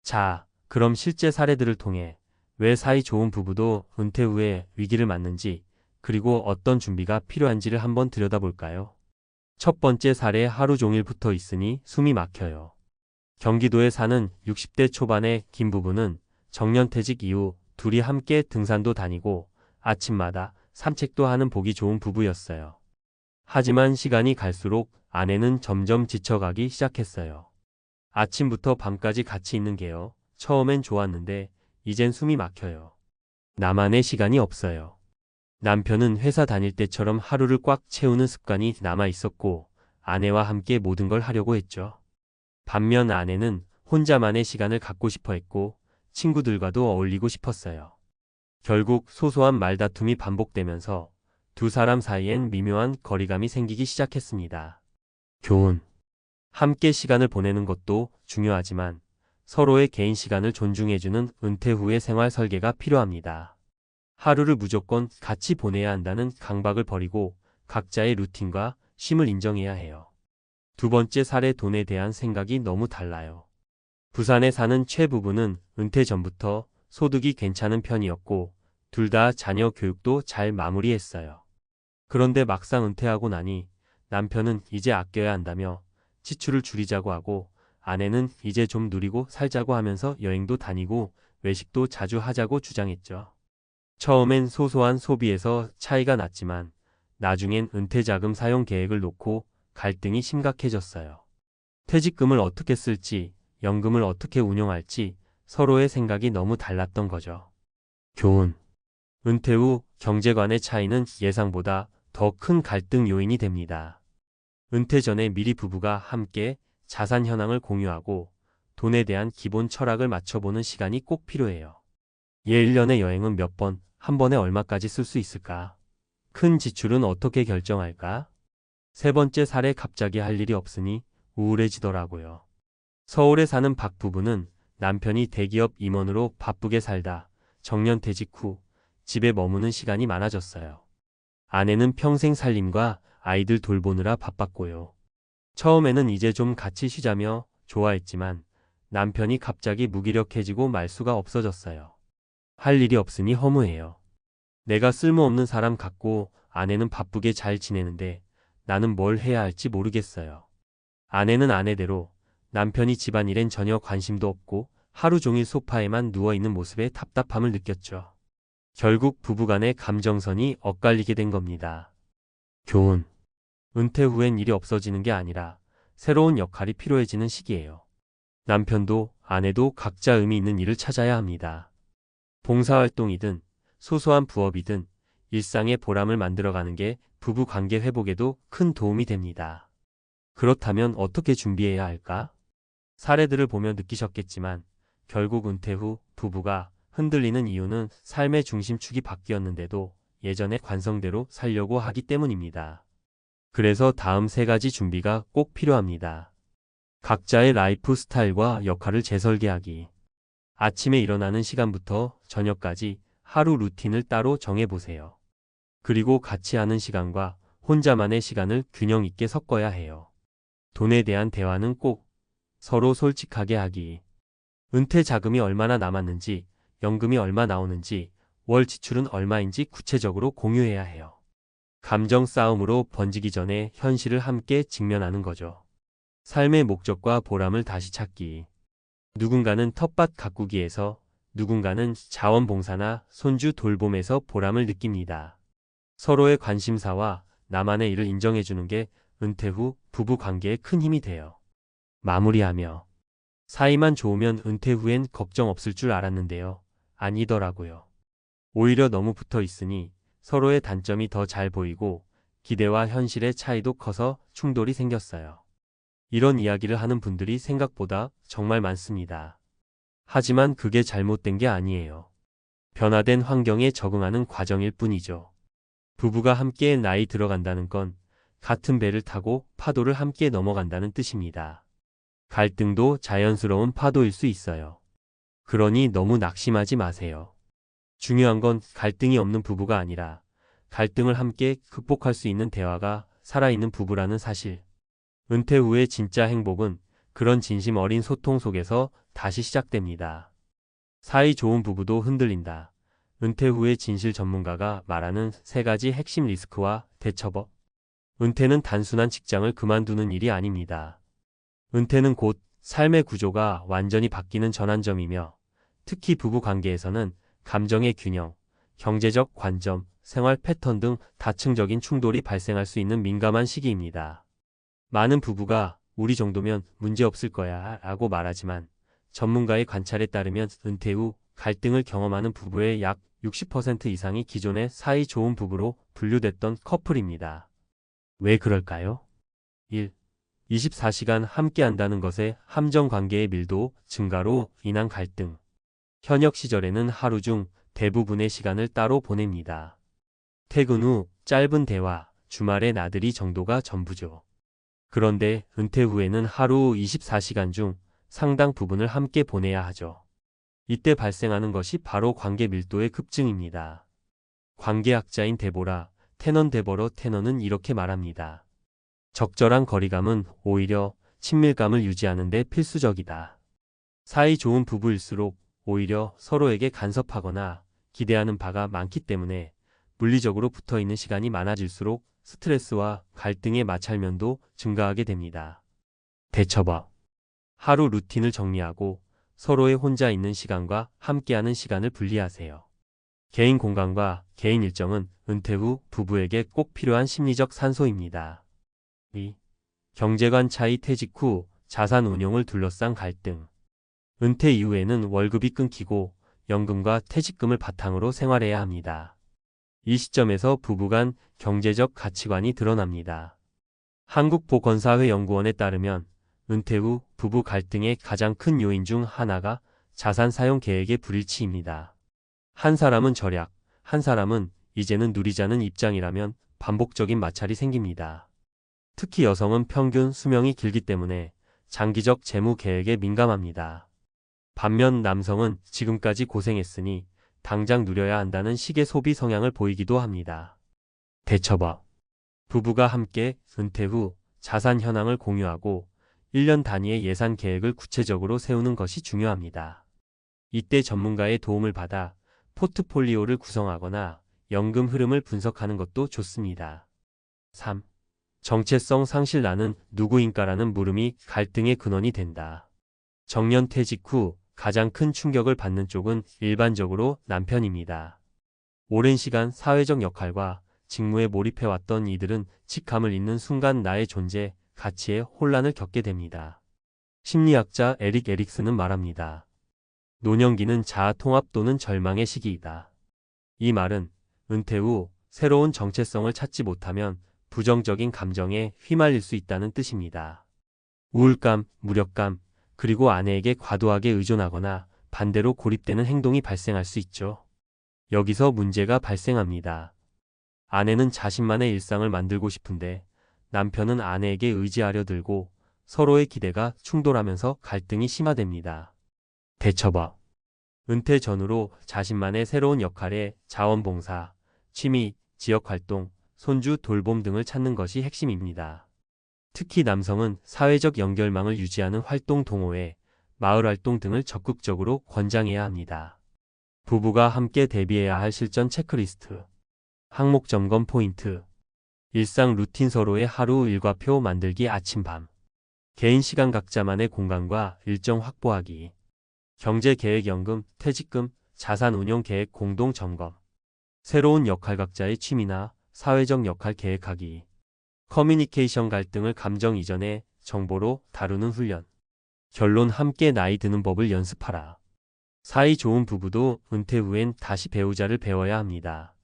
자, 그럼 실제 사례들을 통해 왜 사이 좋은 부부도 은퇴 후에 위기를 맞는지, 그리고 어떤 준비가 필요한지를 한번 들여다볼까요? 첫 번째 사례. 하루 종일 붙어 있으니 숨이 막혀요. 경기도에 사는 60대 초반의 김 부부는 정년퇴직 이후 둘이 함께 등산도 다니고 아침마다 산책도 하는 보기 좋은 부부였어요. 하지만 시간이 갈수록 아내는 점점 지쳐가기 시작했어요. 아침부터 밤까지 같이 있는 게요. 처음엔 좋았는데 이젠 숨이 막혀요. 나만의 시간이 없어요. 남편은 회사 다닐 때처럼 하루를 꽉 채우는 습관이 남아 있었고 아내와 함께 모든 걸 하려고 했죠. 반면 아내는 혼자만의 시간을 갖고 싶어 했고 친구들과도 어울리고 싶었어요. 결국 소소한 말다툼이 반복되면서 두 사람 사이엔 미묘한 거리감이 생기기 시작했습니다. 교훈. 함께 시간을 보내는 것도 중요하지만 서로의 개인 시간을 존중해주는 은퇴 후의 생활 설계가 필요합니다. 하루를 무조건 같이 보내야 한다는 강박을 버리고 각자의 루틴과 쉼을 인정해야 해요. 두 번째 사례 돈에 대한 생각이 너무 달라요. 부산에 사는 최 부부는 은퇴 전부터 소득이 괜찮은 편이었고 둘 다 자녀 교육도 잘 마무리했어요. 그런데 막상 은퇴하고 나니 남편은 이제 아껴야 한다며 지출을 줄이자고 하고 아내는 이제 좀 누리고 살자고 하면서 여행도 다니고 외식도 자주 하자고 주장했죠. 처음엔 소소한 소비에서 차이가 났지만 나중엔 은퇴자금 사용 계획을 놓고 갈등이 심각해졌어요. 퇴직금을 어떻게 쓸지, 연금을 어떻게 운용할지 서로의 생각이 너무 달랐던 거죠. 교훈. 은퇴 후 경제관의 차이는 예상보다 더 큰 갈등 요인이 됩니다. 은퇴 전에 미리 부부가 함께 자산 현황을 공유하고 돈에 대한 기본 철학을 맞춰보는 시간이 꼭 필요해요. 1년의 여행은 몇 번, 한 번에 얼마까지 쓸 수 있을까? 큰 지출은 어떻게 결정할까? 세 번째 사례 갑자기 할 일이 없으니 우울해지더라고요. 서울에 사는 박 부부는 남편이 대기업 임원으로 바쁘게 살다 정년퇴직 후 집에 머무는 시간이 많아졌어요. 아내는 평생 살림과 아이들 돌보느라 바빴고요. 처음에는 이제 좀 같이 쉬자며 좋아했지만 남편이 갑자기 무기력해지고 말수가 없어졌어요. 할 일이 없으니 허무해요. 내가 쓸모없는 사람 같고 아내는 바쁘게 잘 지내는데 나는 뭘 해야 할지 모르겠어요. 아내는 아내대로 남편이 집안일엔 전혀 관심도 없고 하루 종일 소파에만 누워있는 모습에 답답함을 느꼈죠. 결국 부부간의 감정선이 엇갈리게 된 겁니다. 교훈. 은퇴 후엔 일이 없어지는 게 아니라 새로운 역할이 필요해지는 시기예요. 남편도 아내도 각자 의미 있는 일을 찾아야 합니다. 봉사활동이든 소소한 부업이든 일상의 보람을 만들어가는 게 부부 관계 회복에도 큰 도움이 됩니다. 그렇다면 어떻게 준비해야 할까? 사례들을 보며 느끼셨겠지만 결국 은퇴 후 부부가 흔들리는 이유는 삶의 중심축이 바뀌었는데도 예전의 관성대로 살려고 하기 때문입니다. 그래서 다음 세 가지 준비가 꼭 필요합니다. 각자의 라이프 스타일과 역할을 재설계하기. 아침에 일어나는 시간부터 저녁까지 하루 루틴을 따로 정해보세요. 그리고 같이 하는 시간과 혼자만의 시간을 균형 있게 섞어야 해요. 돈에 대한 대화는 꼭 서로 솔직하게 하기. 은퇴 자금이 얼마나 남았는지, 연금이 얼마 나오는지, 월 지출은 얼마인지 구체적으로 공유해야 해요. 감정 싸움으로 번지기 전에 현실을 함께 직면하는 거죠. 삶의 목적과 보람을 다시 찾기. 누군가는 텃밭 가꾸기에서, 누군가는 자원봉사나 손주 돌봄에서 보람을 느낍니다. 서로의 관심사와 나만의 일을 인정해주는 게 은퇴 후 부부 관계에 큰 힘이 돼요. 마무리하며. 사이만 좋으면 은퇴 후엔 걱정 없을 줄 알았는데요. 아니더라고요. 오히려 너무 붙어 있으니 서로의 단점이 더 잘 보이고 기대와 현실의 차이도 커서 충돌이 생겼어요. 이런 이야기를 하는 분들이 생각보다 정말 많습니다. 하지만 그게 잘못된 게 아니에요. 변화된 환경에 적응하는 과정일 뿐이죠. 부부가 함께 나이 들어간다는 건 같은 배를 타고 파도를 함께 넘어간다는 뜻입니다. 갈등도 자연스러운 파도일 수 있어요. 그러니 너무 낙심하지 마세요. 중요한 건 갈등이 없는 부부가 아니라 갈등을 함께 극복할 수 있는 대화가 살아있는 부부라는 사실. 은퇴 후의 진짜 행복은 그런 진심 어린 소통 속에서 다시 시작됩니다. 사이 좋은 부부도 흔들린다. 은퇴 후의 진실 전문가가 말하는 세 가지 핵심 리스크와 대처법. 은퇴는 단순한 직장을 그만두는 일이 아닙니다. 은퇴는 곧 삶의 구조가 완전히 바뀌는 전환점이며 특히 부부 관계에서는 감정의 균형, 경제적 관점, 생활 패턴 등 다층적인 충돌이 발생할 수 있는 민감한 시기입니다. 많은 부부가 우리 정도면 문제없을 거야 라고 말하지만 전문가의 관찰에 따르면 은퇴 후 갈등을 경험하는 부부의 약 60% 이상이 기존의 사이 좋은 부부로 분류됐던 커플입니다. 왜 그럴까요? 1. 24시간 함께 한다는 것에 함정 관계의 밀도 증가로 인한 갈등. 현역 시절에는 하루 중 대부분의 시간을 따로 보냅니다. 퇴근 후 짧은 대화, 주말의 나들이 정도가 전부죠. 그런데 은퇴 후에는 하루 24시간 중 상당 부분을 함께 보내야 하죠. 이때 발생하는 것이 바로 관계 밀도의 급증입니다. 관계학자인 데보라 테넌은 이렇게 말합니다. 적절한 거리감은 오히려 친밀감을 유지하는 데 필수적이다. 사이 좋은 부부일수록 오히려 서로에게 간섭하거나 기대하는 바가 많기 때문에 물리적으로 붙어있는 시간이 많아질수록 스트레스와 갈등의 마찰면도 증가하게 됩니다. 대처법. 하루 루틴을 정리하고 서로의 혼자 있는 시간과 함께하는 시간을 분리하세요. 개인 공간과 개인 일정은 은퇴 후 부부에게 꼭 필요한 심리적 산소입니다. 2. 경제관 차이 퇴직 후 자산 운용을 둘러싼 갈등. 은퇴 이후에는 월급이 끊기고 연금과 퇴직금을 바탕으로 생활해야 합니다. 이 시점에서 부부 간 경제적 가치관이 드러납니다. 한국보건사회 연구원에 따르면 은퇴 후 부부 갈등의 가장 큰 요인 중 하나가 자산 사용 계획의 불일치입니다. 한 사람은 절약, 한 사람은 이제는 누리자는 입장이라면 반복적인 마찰이 생깁니다. 특히 여성은 평균 수명이 길기 때문에 장기적 재무 계획에 민감합니다. 반면 남성은 지금까지 고생했으니 당장 누려야 한다는 식의 소비 성향을 보이기도 합니다. 대처법. 부부가 함께 은퇴 후 자산 현황을 공유하고 1년 단위의 예산 계획을 구체적으로 세우는 것이 중요합니다. 이때 전문가의 도움을 받아 포트폴리오를 구성하거나 연금 흐름을 분석하는 것도 좋습니다. 3. 정체성 상실 나는 누구인가라는 물음이 갈등의 근원이 된다. 정년 퇴직 후 가장 큰 충격을 받는 쪽은 일반적으로 남편입니다. 오랜 시간 사회적 역할과 직무에 몰입해왔던 이들은 직함을 잃는 순간 나의 존재, 가치에 혼란을 겪게 됩니다. 심리학자 에릭 에릭슨은 말합니다. 노년기는 자아 통합 또는 절망의 시기이다. 이 말은 은퇴 후 새로운 정체성을 찾지 못하면 부정적인 감정에 휘말릴 수 있다는 뜻입니다. 우울감, 무력감, 그리고 아내에게 과도하게 의존하거나 반대로 고립되는 행동이 발생할 수 있죠. 여기서 문제가 발생합니다. 아내는 자신만의 일상을 만들고 싶은데 남편은 아내에게 의지하려 들고 서로의 기대가 충돌하면서 갈등이 심화됩니다. 대처법. 은퇴 전후로 자신만의 새로운 역할에 자원봉사, 취미, 지역활동, 손주 돌봄 등을 찾는 것이 핵심입니다. 특히 남성은 사회적 연결망을 유지하는 활동 동호회, 마을활동 등을 적극적으로 권장해야 합니다. 부부가 함께 대비해야 할 실전 체크리스트. 항목 점검 포인트. 일상 루틴 서로의 하루 일과표 만들기 아침밤. 개인 시간 각자만의 공간과 일정 확보하기. 경제계획연금, 퇴직금, 자산 운용 계획 공동 점검. 새로운 역할 각자의 취미나 사회적 역할 계획하기. 커뮤니케이션 갈등을 감정 이전의 정보로 다루는 훈련. 결론 함께 나이 드는 법을 연습하라. 사이 좋은 부부도 은퇴 후엔 다시 배우자를 배워야 합니다.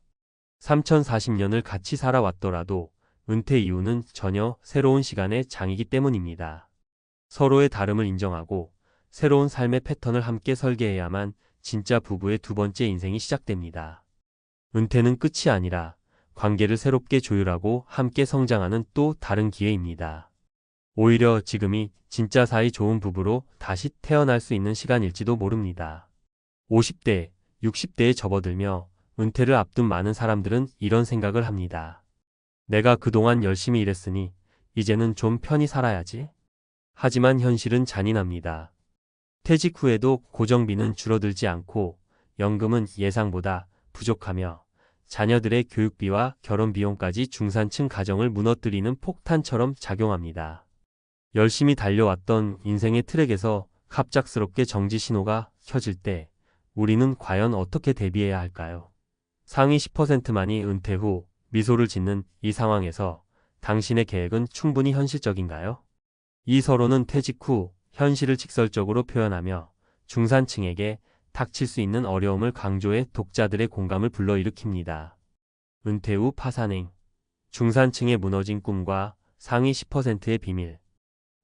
3040년을 같이 살아왔더라도 은퇴 이후는 전혀 새로운 시간의 장이기 때문입니다. 서로의 다름을 인정하고 새로운 삶의 패턴을 함께 설계해야만 진짜 부부의 두 번째 인생이 시작됩니다. 은퇴는 끝이 아니라 관계를 새롭게 조율하고 함께 성장하는 또 다른 기회입니다. 오히려 지금이 진짜 사이 좋은 부부로 다시 태어날 수 있는 시간일지도 모릅니다. 50대, 60대에 접어들며 은퇴를 앞둔 많은 사람들은 이런 생각을 합니다. 내가 그동안 열심히 일했으니 이제는 좀 편히 살아야지. 하지만 현실은 잔인합니다. 퇴직 후에도 고정비는 줄어들지 않고 연금은 예상보다 부족하며 자녀들의 교육비와 결혼 비용까지 중산층 가정을 무너뜨리는 폭탄처럼 작용합니다. 열심히 달려왔던 인생의 트랙에서 갑작스럽게 정지 신호가 켜질 때 우리는 과연 어떻게 대비해야 할까요? 상위 10%만이 은퇴 후 미소를 짓는 이 상황에서 당신의 계획은 충분히 현실적인가요? 이 서론은 퇴직 후 현실을 직설적으로 표현하며 중산층에게 닥칠 수 있는 어려움을 강조해 독자들의 공감을 불러일으킵니다. 은퇴 후 파산행, 중산층의 무너진 꿈과 상위 10%의 비밀.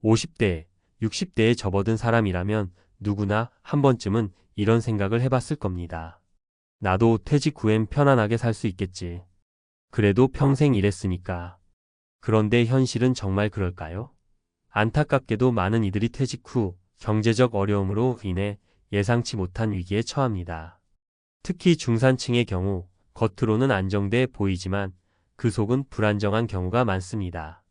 50대, 60대에 접어든 사람이라면 누구나 한 번쯤은 이런 생각을 해봤을 겁니다. 나도 퇴직 후엔 편안하게 살 수 있겠지. 그래도 평생 일했으니까. 그런데 현실은 정말 그럴까요? 안타깝게도 많은 이들이 퇴직 후 경제적 어려움으로 인해 예상치 못한 위기에 처합니다. 특히 중산층의 경우 겉으로는 안정돼 보이지만 그 속은 불안정한 경우가 많습니다.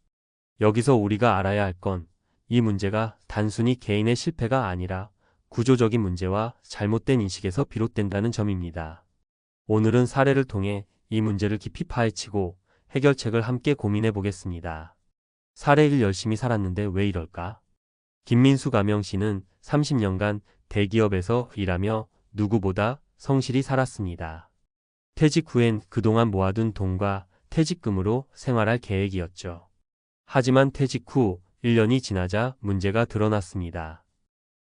여기서 우리가 알아야 할 건 이 문제가 단순히 개인의 실패가 아니라 구조적인 문제와 잘못된 인식에서 비롯된다는 점입니다. 오늘은 사례를 통해 이 문제를 깊이 파헤치고 해결책을 함께 고민해 보겠습니다. 사례 1. 열심히 살았는데 왜 이럴까? 김민수 가명씨는 30년간 대기업에서 일하며 누구보다 성실히 살았습니다. 퇴직 후엔 그동안 모아둔 돈과 퇴직금으로 생활할 계획이었죠. 하지만 퇴직 후 1년이 지나자 문제가 드러났습니다.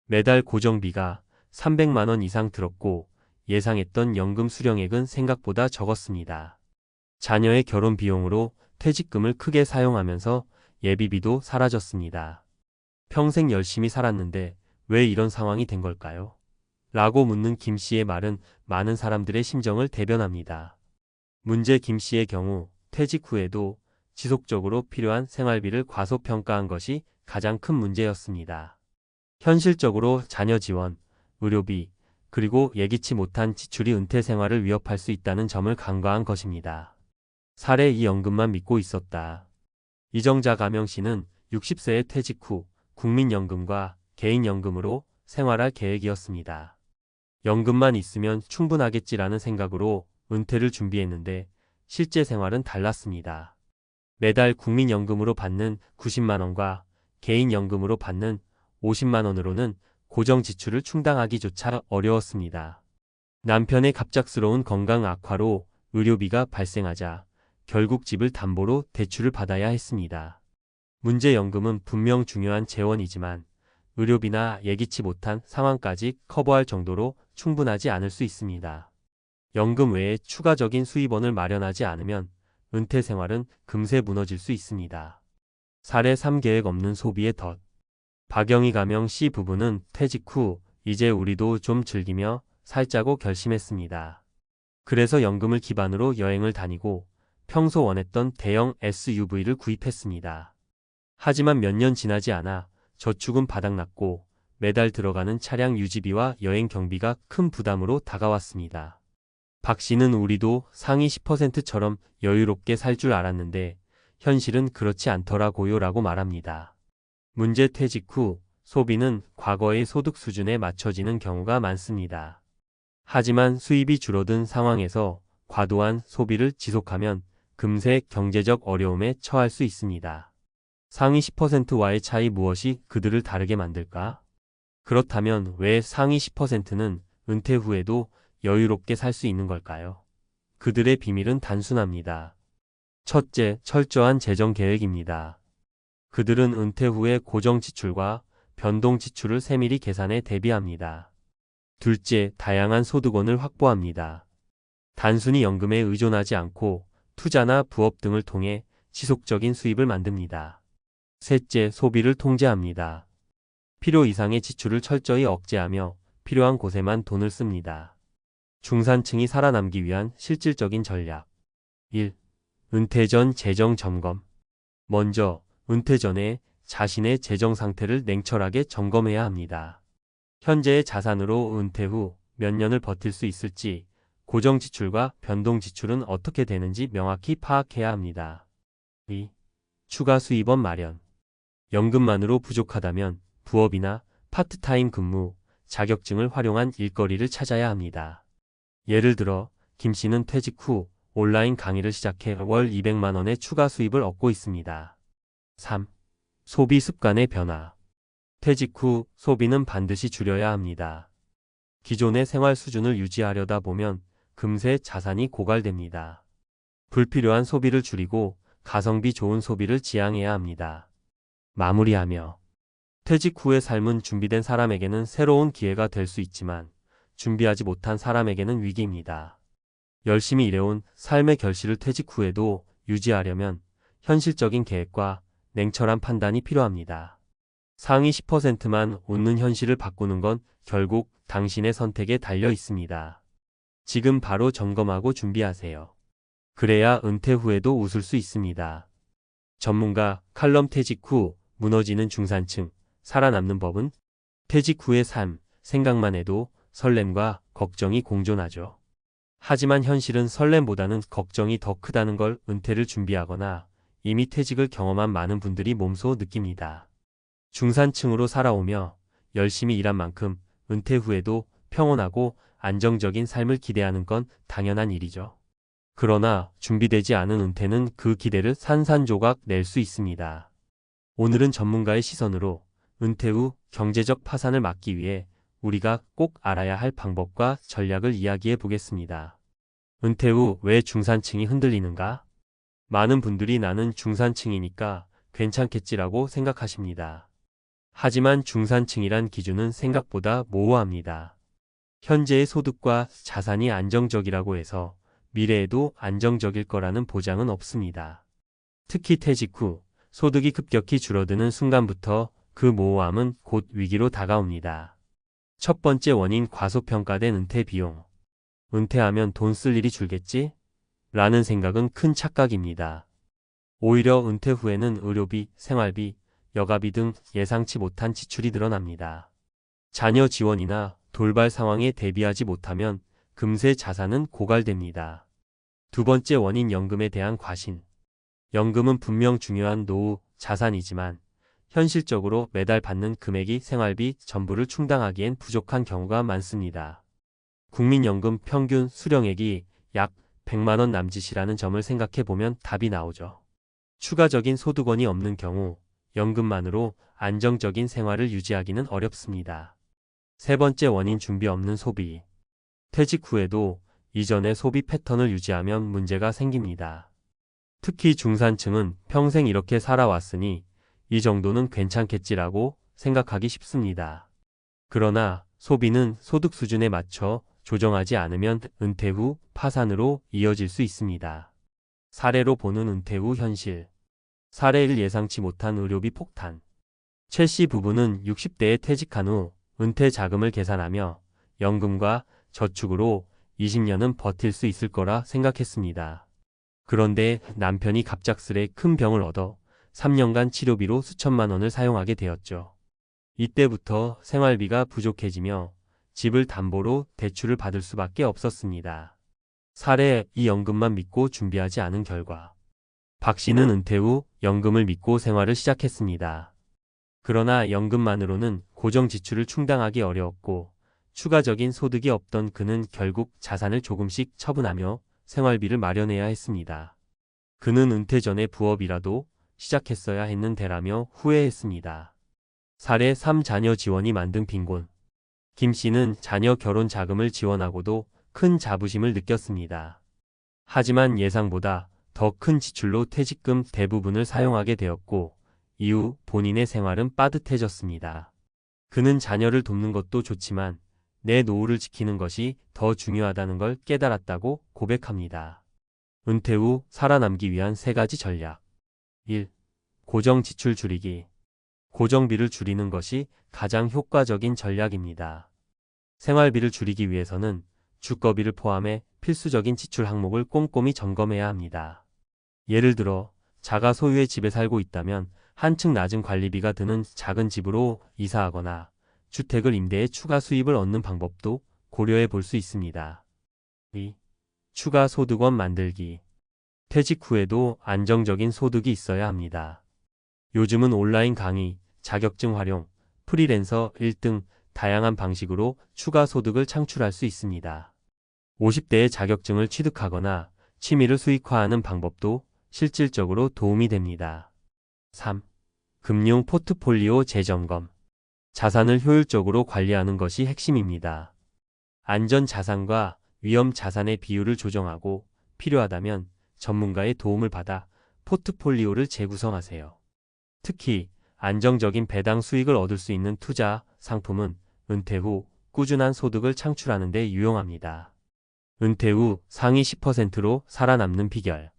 매달 고정비가 300만 원 이상 들었고 예상했던 연금 수령액은 생각보다 적었습니다. 자녀의 결혼 비용으로 퇴직금을 크게 사용하면서 예비비도 사라졌습니다. 평생 열심히 살았는데 왜 이런 상황이 된 걸까요? 라고 묻는 김 씨의 말은 많은 사람들의 심정을 대변합니다. 문제 김 씨의 경우 퇴직 후에도 지속적으로 필요한 생활비를 과소평가한 것이 가장 큰 문제였습니다. 현실적으로 자녀 지원, 의료비, 그리고 예기치 못한 지출이 은퇴 생활을 위협할 수 있다는 점을 간과한 것입니다. 사례 2. 연금만 믿고 있었다. 이정자 가명씨는 60세에 퇴직 후 국민연금과 개인연금으로 생활할 계획이었습니다. 연금만 있으면 충분하겠지라는 생각으로 은퇴를 준비했는데 실제 생활은 달랐습니다. 매달 국민연금으로 받는 90만 원과 개인연금으로 받는 50만 원으로는 고정 지출을 충당하기조차 어려웠습니다. 남편의 갑작스러운 건강 악화로 의료비가 발생하자 결국 집을 담보로 대출을 받아야 했습니다. 문제 연금은 분명 중요한 재원이지만 의료비나 예기치 못한 상황까지 커버할 정도로 충분하지 않을 수 있습니다. 연금 외에 추가적인 수입원을 마련하지 않으면 은퇴 생활은 금세 무너질 수 있습니다. 사례 3. 계획 없는 소비의 덫. 박영희 가명 씨 부부는 퇴직 후 이제 우리도 좀 즐기며 살자고 결심했습니다. 그래서 연금을 기반으로 여행을 다니고 평소 원했던 대형 SUV를 구입했습니다. 하지만 몇 년 지나지 않아 저축은 바닥났고 매달 들어가는 차량 유지비와 여행 경비가 큰 부담으로 다가왔습니다. 박 씨는 우리도 상위 10%처럼 여유롭게 살 줄 알았는데 현실은 그렇지 않더라고요 라고 말합니다. 문제 퇴직 후 소비는 과거의 소득 수준에 맞춰지는 경우가 많습니다. 하지만 수입이 줄어든 상황에서 과도한 소비를 지속하면 금세 경제적 어려움에 처할 수 있습니다. 상위 10%와의 차이 무엇이 그들을 다르게 만들까? 그렇다면 왜 상위 10%는 은퇴 후에도 여유롭게 살 수 있는 걸까요? 그들의 비밀은 단순합니다. 첫째, 철저한 재정 계획입니다. 그들은 은퇴 후에 고정 지출과 변동 지출을 세밀히 계산해 대비합니다. 둘째, 다양한 소득원을 확보합니다. 단순히 연금에 의존하지 않고 투자나 부업 등을 통해 지속적인 수입을 만듭니다. 셋째, 소비를 통제합니다. 필요 이상의 지출을 철저히 억제하며 필요한 곳에만 돈을 씁니다. 중산층이 살아남기 위한 실질적인 전략. 1. 은퇴 전 재정 점검. 먼저 은퇴 전에 자신의 재정 상태를 냉철하게 점검해야 합니다. 현재의 자산으로 은퇴 후 몇 년을 버틸 수 있을지, 고정 지출과 변동 지출은 어떻게 되는지 명확히 파악해야 합니다. 2. 추가 수입원 마련. 연금만으로 부족하다면 부업이나 파트타임 근무, 자격증을 활용한 일거리를 찾아야 합니다. 예를 들어 김 씨는 퇴직 후 온라인 강의를 시작해 월 200만 원의 추가 수입을 얻고 있습니다. 3. 소비 습관의 변화. 퇴직 후 소비는 반드시 줄여야 합니다. 기존의 생활 수준을 유지하려다 보면 금세 자산이 고갈됩니다. 불필요한 소비를 줄이고 가성비 좋은 소비를 지향해야 합니다. 마무리하며 퇴직 후의 삶은 준비된 사람에게는 새로운 기회가 될 수 있지만 준비하지 못한 사람에게는 위기입니다. 열심히 일해온 삶의 결실을 퇴직 후에도 유지하려면 현실적인 계획과 냉철한 판단이 필요합니다. 상위 10%만 웃는 현실을 바꾸는 건 결국 당신의 선택에 달려 있습니다. 지금 바로 점검하고 준비하세요. 그래야 은퇴 후에도 웃을 수 있습니다. 전문가 칼럼 퇴직 후 무너지는 중산층 살아남는 법은? 퇴직 후의 삶, 생각만 해도 설렘과 걱정이 공존하죠. 하지만 현실은 설렘보다는 걱정이 더 크다는 걸 은퇴를 준비하거나 이미 퇴직을 경험한 많은 분들이 몸소 느낍니다. 중산층으로 살아오며 열심히 일한 만큼 은퇴 후에도 평온하고 안정적인 삶을 기대하는 건 당연한 일이죠. 그러나 준비되지 않은 은퇴는 그 기대를 산산조각 낼 수 있습니다. 오늘은 전문가의 시선으로 은퇴 후 경제적 파산을 막기 위해 우리가 꼭 알아야 할 방법과 전략을 이야기해 보겠습니다. 은퇴 후 왜 중산층이 흔들리는가? 많은 분들이 나는 중산층이니까 괜찮겠지라고 생각하십니다. 하지만 중산층이란 기준은 생각보다 모호합니다. 현재의 소득과 자산이 안정적이라고 해서 미래에도 안정적일 거라는 보장은 없습니다. 특히 퇴직 후 소득이 급격히 줄어드는 순간부터 그 모호함은 곧 위기로 다가옵니다. 첫 번째 원인 과소평가된 은퇴 비용. 은퇴하면 돈 쓸 일이 줄겠지? 라는 생각은 큰 착각입니다. 오히려 은퇴 후에는 의료비, 생활비, 여가비 등 예상치 못한 지출이 늘어납니다. 자녀 지원이나 돌발 상황에 대비하지 못하면 금세 자산은 고갈됩니다. 두 번째 원인 연금에 대한 과신. 연금은 분명 중요한 노후 자산이지만 현실적으로 매달 받는 금액이 생활비 전부를 충당하기엔 부족한 경우가 많습니다. 국민연금 평균 수령액이 약 100만 원 남짓이라는 점을 생각해 보면 답이 나오죠. 추가적인 소득원이 없는 경우 연금만으로 안정적인 생활을 유지하기는 어렵습니다. 세 번째 원인 준비 없는 소비. 퇴직 후에도 이전의 소비 패턴을 유지하면 문제가 생깁니다. 특히 중산층은 평생 이렇게 살아왔으니 이 정도는 괜찮겠지라고 생각하기 쉽습니다. 그러나 소비는 소득 수준에 맞춰 조정하지 않으면 은퇴 후 파산으로 이어질 수 있습니다. 사례로 보는 은퇴 후 현실. 사례 1 예상치 못한 의료비 폭탄. 최 씨 부부는 60대에 퇴직한 후 은퇴 자금을 계산하며 연금과 저축으로 20년은 버틸 수 있을 거라 생각했습니다. 그런데 남편이 갑작스레 큰 병을 얻어 3년간 치료비로 수천만 원을 사용하게 되었죠. 이때부터 생활비가 부족해지며 집을 담보로 대출을 받을 수밖에 없었습니다. 사례 이 연금만 믿고 준비하지 않은 결과. 박 씨는 은퇴 후 연금을 믿고 생활을 시작했습니다. 그러나 연금만으로는 고정 지출을 충당하기 어려웠고 추가적인 소득이 없던 그는 결국 자산을 조금씩 처분하며 생활비를 마련해야 했습니다. 그는 은퇴 전에 부업이라도 시작했어야 했는데라며 후회했습니다. 사례 3 자녀 지원이 만든 빈곤. 김 씨는 자녀 결혼 자금을 지원하고도 큰 자부심을 느꼈습니다. 하지만 예상보다 더 큰 지출로 퇴직금 대부분을 사용하게 되었고 이후 본인의 생활은 빠듯해졌습니다. 그는 자녀를 돕는 것도 좋지만 내 노후를 지키는 것이 더 중요하다는 걸 깨달았다고 고백합니다. 은퇴 후 살아남기 위한 3가지 전략. 1. 고정 지출 줄이기. 고정비를 줄이는 것이 가장 효과적인 전략입니다. 생활비를 줄이기 위해서는 주거비를 포함해 필수적인 지출 항목을 꼼꼼히 점검해야 합니다. 예를 들어 자가 소유의 집에 살고 있다면 한층 낮은 관리비가 드는 작은 집으로 이사하거나 주택을 임대해 추가 수입을 얻는 방법도 고려해 볼 수 있습니다. 2. 추가 소득원 만들기. 퇴직 후에도 안정적인 소득이 있어야 합니다. 요즘은 온라인 강의, 자격증 활용, 프리랜서 1등 다양한 방식으로 추가 소득을 창출할 수 있습니다. 50대의 자격증을 취득하거나 취미를 수익화하는 방법도 실질적으로 도움이 됩니다. 3. 금융 포트폴리오 재점검. 자산을 효율적으로 관리하는 것이 핵심입니다. 안전 자산과 위험 자산의 비율을 조정하고 필요하다면 전문가의 도움을 받아 포트폴리오를 재구성하세요. 특히 안정적인 배당 수익을 얻을 수 있는 투자 상품은 은퇴 후 꾸준한 소득을 창출하는 데 유용합니다. 은퇴 후 상위 10%로 살아남는 비결.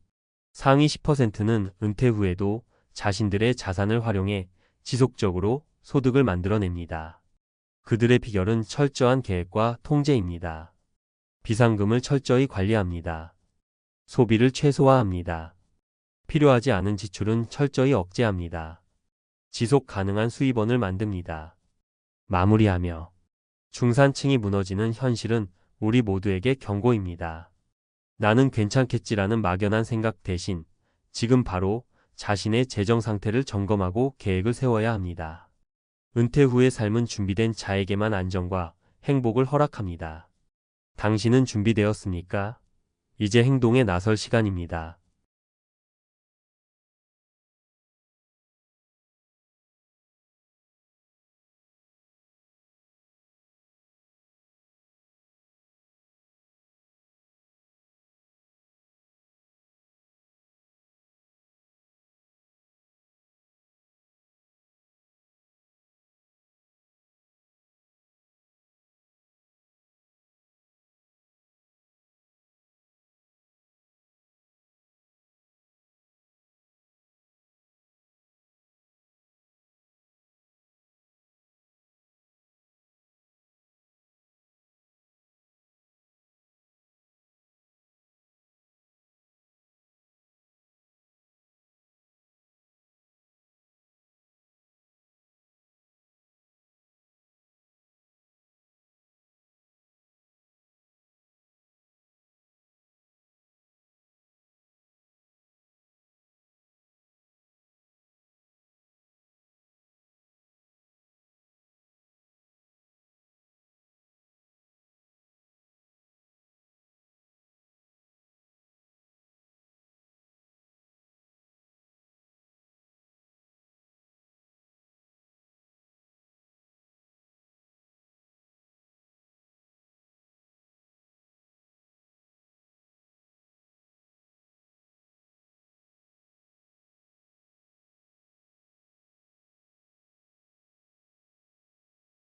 상위 10%는 은퇴 후에도 자신들의 자산을 활용해 지속적으로 소득을 만들어냅니다. 그들의 비결은 철저한 계획과 통제입니다. 비상금을 철저히 관리합니다. 소비를 최소화합니다. 필요하지 않은 지출은 철저히 억제합니다. 지속 가능한 수입원을 만듭니다. 마무리하며 중산층이 무너지는 현실은 우리 모두에게 경고입니다. 나는 괜찮겠지라는 막연한 생각 대신 지금 바로 자신의 재정 상태를 점검하고 계획을 세워야 합니다. 은퇴 후의 삶은 준비된 자에게만 안정과 행복을 허락합니다. 당신은 준비되었습니까? 이제 행동에 나설 시간입니다.